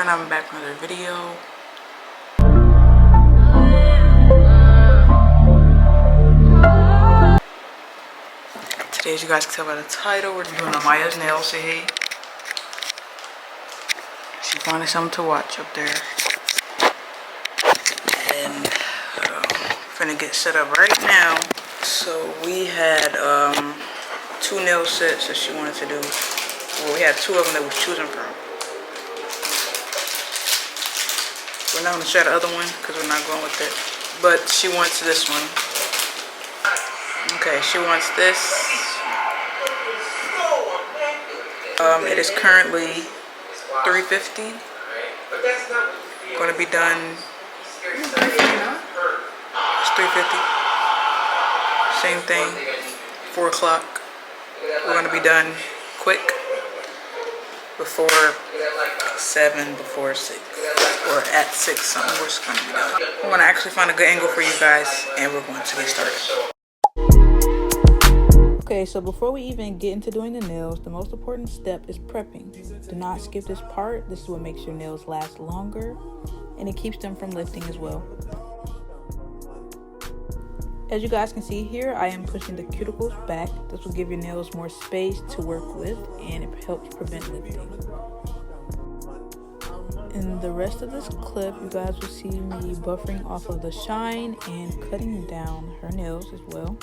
everyone, I'm back with another video. Today, as you guys can tell by the title, we're doing Amaya's nails. Say hey. She wanted something to watch up there. And finna get set up right now. So we had 2 nail sets that she wanted to do. Well, we had 2 of them that we was choosing from. We're not gonna try the other one because we're not going with it. But she wants this one. Okay, she wants this. It is currently $350. Gonna be done. It's $350. Same thing. 4 o'clock. We're gonna be done quick. Before 7, before 6, or at 6, something we're just gonna be done. I'm gonna actually find a good angle for you guys, and we're going to get started. Okay, so before we even get into doing the nails, the most important step is prepping. Do not skip this part. This is what makes your nails last longer, and it keeps them from lifting as well. As you guys can see here, I am pushing the cuticles back. This will give your nails more space to work with, and it helps prevent lifting. In the rest of this clip, you guys will see me buffering off of the shine and cutting down her nails as well.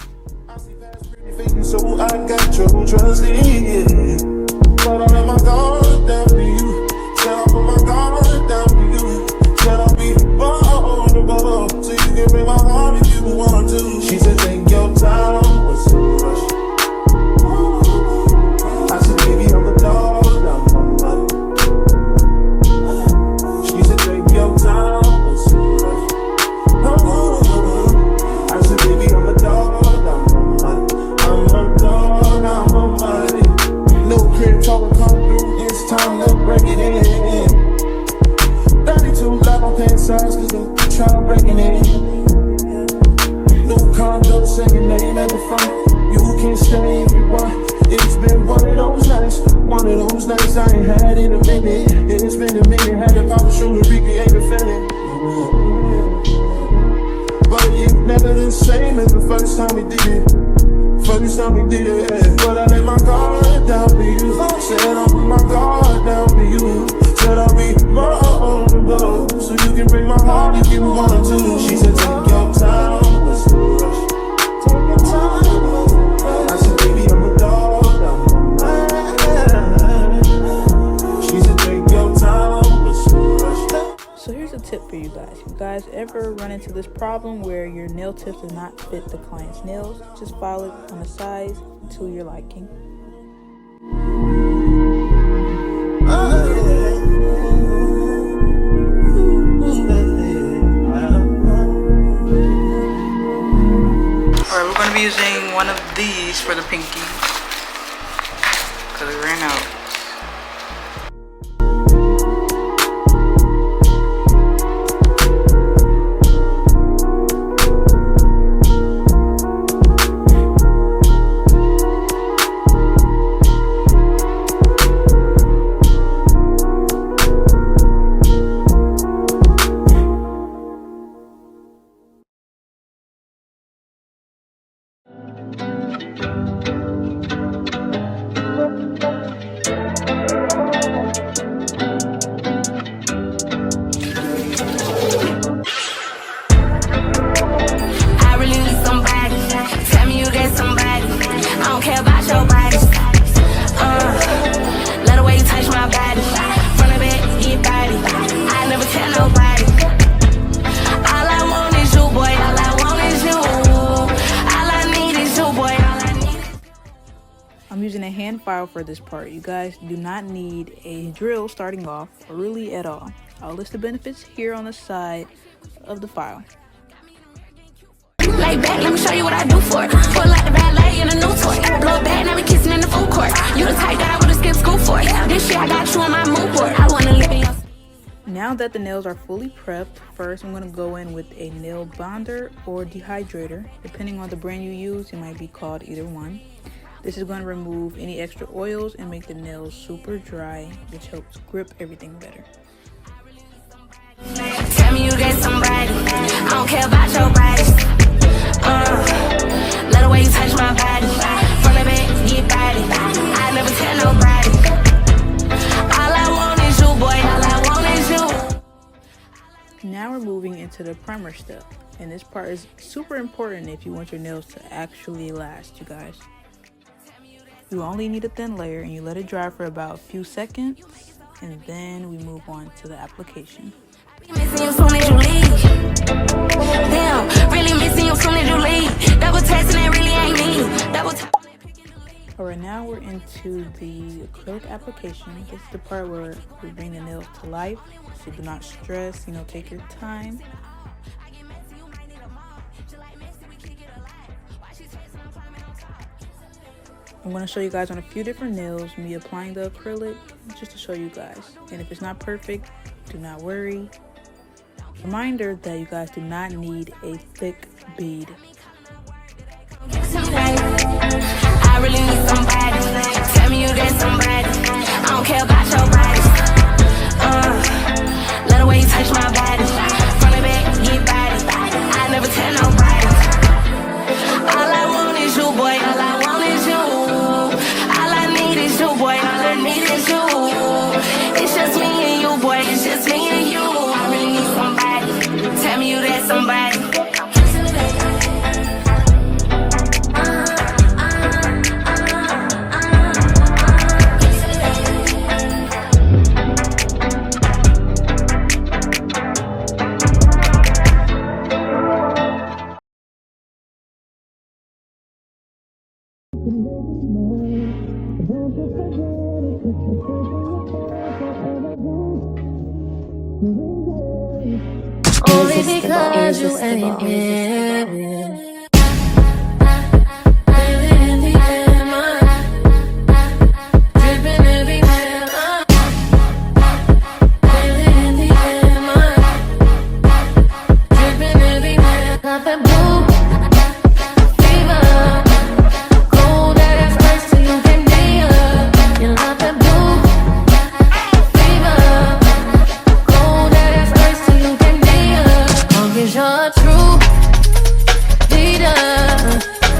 So I got your trust in, but I let my guard down to you. Said I put my guard down to you. Said I'll be vulnerable, so you can break my heart if you want to. She said take your time, what's the rush? I said baby I'm a dog, I'm a money. She said take your time, what's the rush? I said baby I'm a dog, no crib talking come through, it's time to break it in. 32 live on pants size, cause I'm trying breaking it in. No condo, second name at the front. You can stay if you want. It's been one of those nights I ain't had in a minute. It's been a minute, had to pop a shoe to recreate the feeling. But it's never the same as the first time we did it. First time we did it, but I let my guard down for you. Said I'll put my guard down for you. Said I'll be vulnerable, so you can break my heart if you want to. She said take your time, what's the rush? Take your time. I said baby I'm a dog, I'm a man. She said take your time, what's the rush? So here's a tip for you guys. If you guys ever run into this problem where your nail tips do not fit the client's nails, just file it on the size to your liking. Alright, we're going to be using one of these for the pinky because it ran out. I'm using a hand file for this part. You guys do not need a drill starting off, or really at all. I'll list the benefits here on the side of the file. Lay back, let me show you what I do for it. Pull like the ballet in a new toy. Blow back, now we kissing in the food court. You the type that I would've skipped school for. This shit I got you on my mood board. I wanna live in your... Now that the nails are fully prepped, first I'm going to go in with a nail bonder or dehydrator. Depending on the brand you use, it might be called either one. This is going to remove any extra oils and make the nails super dry, which helps grip everything better. don't care about your body. Love the way you touch my body. Front of it, get body. I never tell nobody. All I want is you, boy. All I want is you. Now we're moving into the primer step, and this part is super important if you want your nails to actually last, you guys. You only need a thin layer and you let it dry for about a few seconds, and then we move on to the application. Missing you soon as you leave. Damn, really missing you soon as you leave. Double texting it really ain't me. Double Alright, now we're into the acrylic application. This is the part where we bring the nails to life, so do not stress, take your time. I'm going to show you guys on a few different nails, me applying the acrylic, just to show you guys. And if it's not perfect, do not worry. Reminder that you guys do not need a thick bead. I really need somebody. Tell me you that somebody. I don't care about your body. Love the way you touch my body. Front of it, get body. I never tell nobody. All I want is you, boy. All I want is you. All I need is you, boy. All I need is you. It's just me and you, boy. It's just me and you. I really need somebody. Tell me you that somebody. Only because you ain't here. Living in the air, dripping everywhere. Living in the air, dripping everywhere. Got that blue fever, cold ass ice so you can be up. You got that blue fever, cold ass ice so you can be up. Cause you're true leader,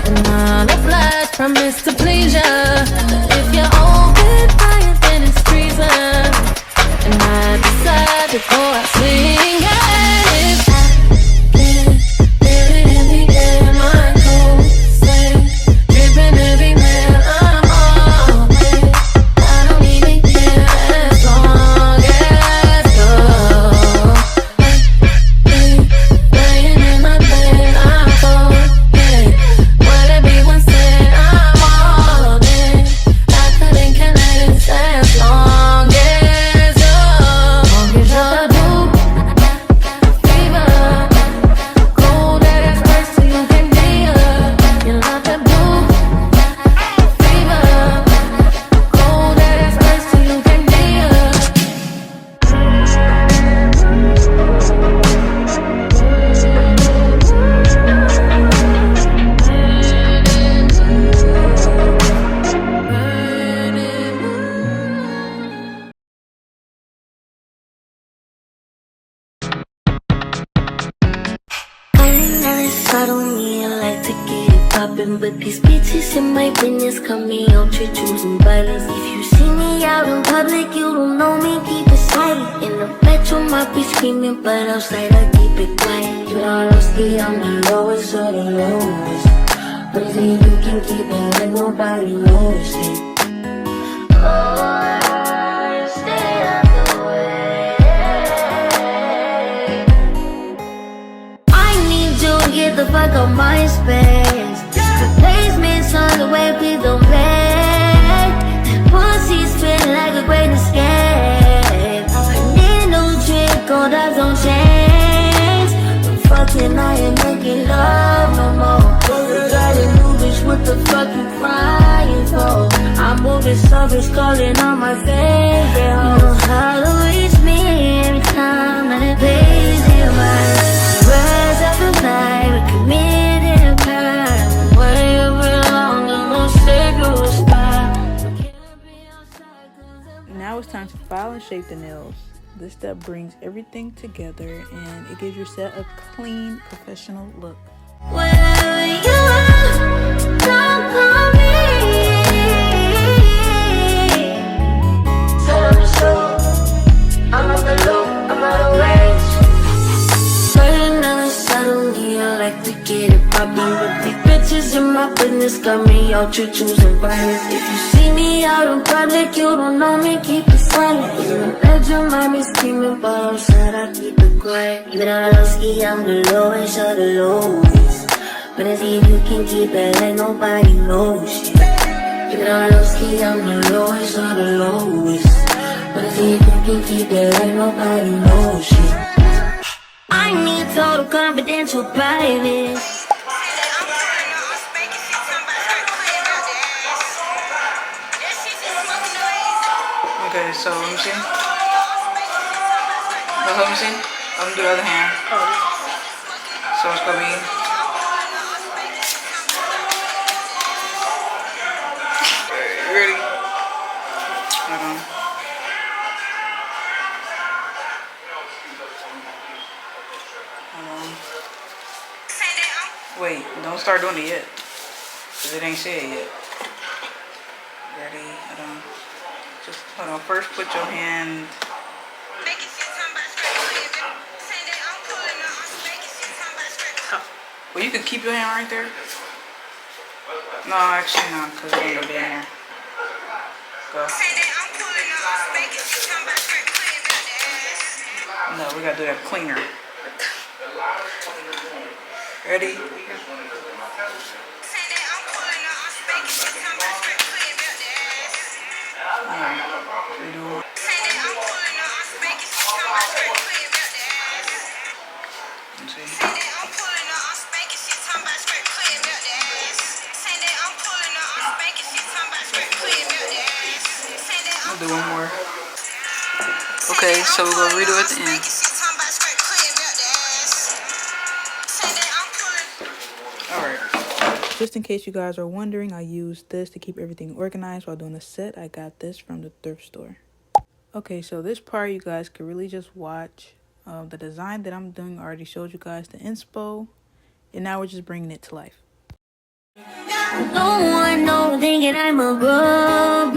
and not a flash promise to please ya. If you're open fire, then it's treason, and I decide to go out swinging. Living in the air, my cold sweat dripping everywhere. I'm all in. I don't even care as long as you're laying in my bed. I'm forget what everyone said. I'm all in. I couldn't care less as long as you're blue fever, cold ass ice so you can be up. You got that blue fever, cold ass ice so you can be up. I don't need a like to get it poppin', but these bitches in my business come me out to choosing violence. If you see me out in public, you don't know me, keep it silent. In the bedroom, I be screaming, but outside I keep it quiet. You know, I'm still on the lowest of the lowest. Crazy, you can keep it like nobody knows it. Oh, stay out the way. I need you to get the fuck out my space. Replacements on the way, please don't play. Pussy's feeling like a great escape. I need no trick, gold eyes don't change. I'm fucking, I ain't making love no more. Cause I didn't do bitch, what the fuck you crying for? I'm moving service, calling on my favorite. You know how to reach me every time, and it pays you right. Rise up the night, we committed a crime. Where you belong, there's no sacred spot. Now it's time to file and shape the nails. This step brings everything together and it gives your set a clean, professional look. Wherever you are, don't call me. Tell them it's true. I'm on the loop, I'm out of range. Certain other suddenly I like to get it poppin'. But these bitches in my business got me out to choosing violence. If you see me out in public, you don't know me, keep it silent. In the bedroom, I be screaming, but outside I keep it quiet. Even though I low ski, I'm the lowest of the lowest. But if you can keep it like nobody knows shit. Even though I low ski, I'm the lowest of the lowest. But if you can keep it like nobody knows shit. I need total confidential private. Okay, so let me see. Let me see. I'm gonna do the other hand. So it's gonna be. You ready? Hold on. Wait, don't start doing it yet. Cause it ain't said yet. Ready? Hold on. Just hold on. First, put your hand. Well, you can keep your hand right there. No, actually not, cause it ain't gonna be in there. Go. No, we gotta do that cleaner. Ready? Alright, redo it. I'll do one more. Okay, so we're gonna redo it at the end. Alright. Just in case you guys are wondering, I used this to keep everything organized while doing the set. I got this from the thrift store. Okay, so this part you guys could really just watch. The design that I'm doing, I already showed you guys the inspo. And now we're just bringing it to life. No one know thinking I'm a robot.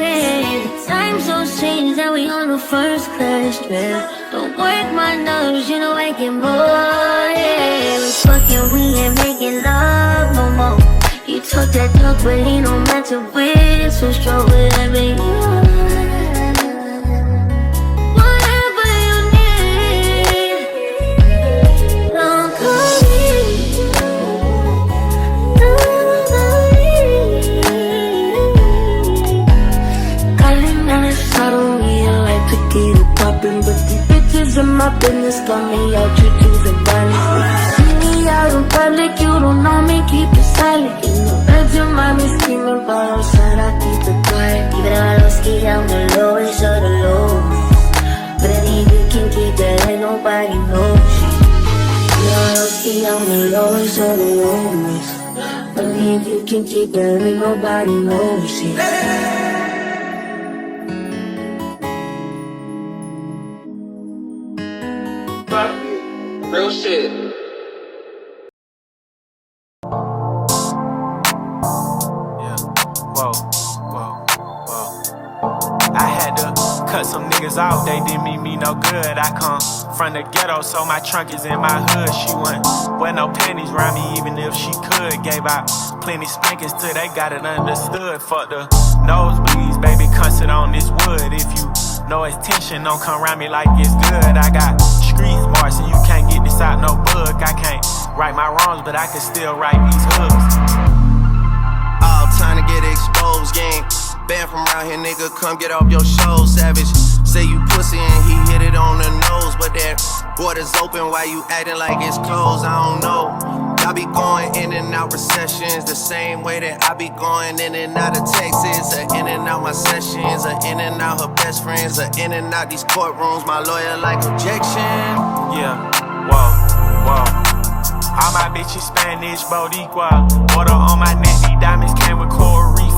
Time so strange that we on the first class trip. Don't work my nerves, you know I get bored. Yeah, we fucking, we ain't making love no more. You talk that talk, but he don't matter with. So strong with every whatever you need. Don't call me. But these bitches in my business got me out to choosing violence. See me out in public, you don't know me, keep it silent. In the bedroom, I be screaming, but outside I keep it quiet. Even though I low ski, I'm the lowest of the lowest. But if you can keep that, ain't nobody knows shit. Even though I low ski, I'm the lowest of the lowest. But if you can keep that, ain't nobody knows shit. Real shit. Yeah, whoa. I had to cut some niggas off, they didn't mean me no good. I come from the ghetto, so my trunk is in my hood. She wouldn't wear no panties around me, even if she could. Gave out plenty spankings till they got it understood. Fuck the nosebleeds, baby, come sit on this wood. If you know it's tension, don't come around me like it's good. I got street smart, so you can't get this out no book. I can't right my wrongs, but I can still write these hooks. All time to get exposed, gang. Banned from around here, nigga, come get off your show, savage. Say you pussy and he hit it on the nose, but that border's open, why you acting like it's closed? I don't know. I be going in and out recessions the same way that I be going in and out of Texas, or in and out my sessions, or in and out her best friends, or in and out these courtrooms. My lawyer like objection. Yeah, whoa. All my bitches Spanish, Boricua. Water on my neck, these diamonds came with coral reef.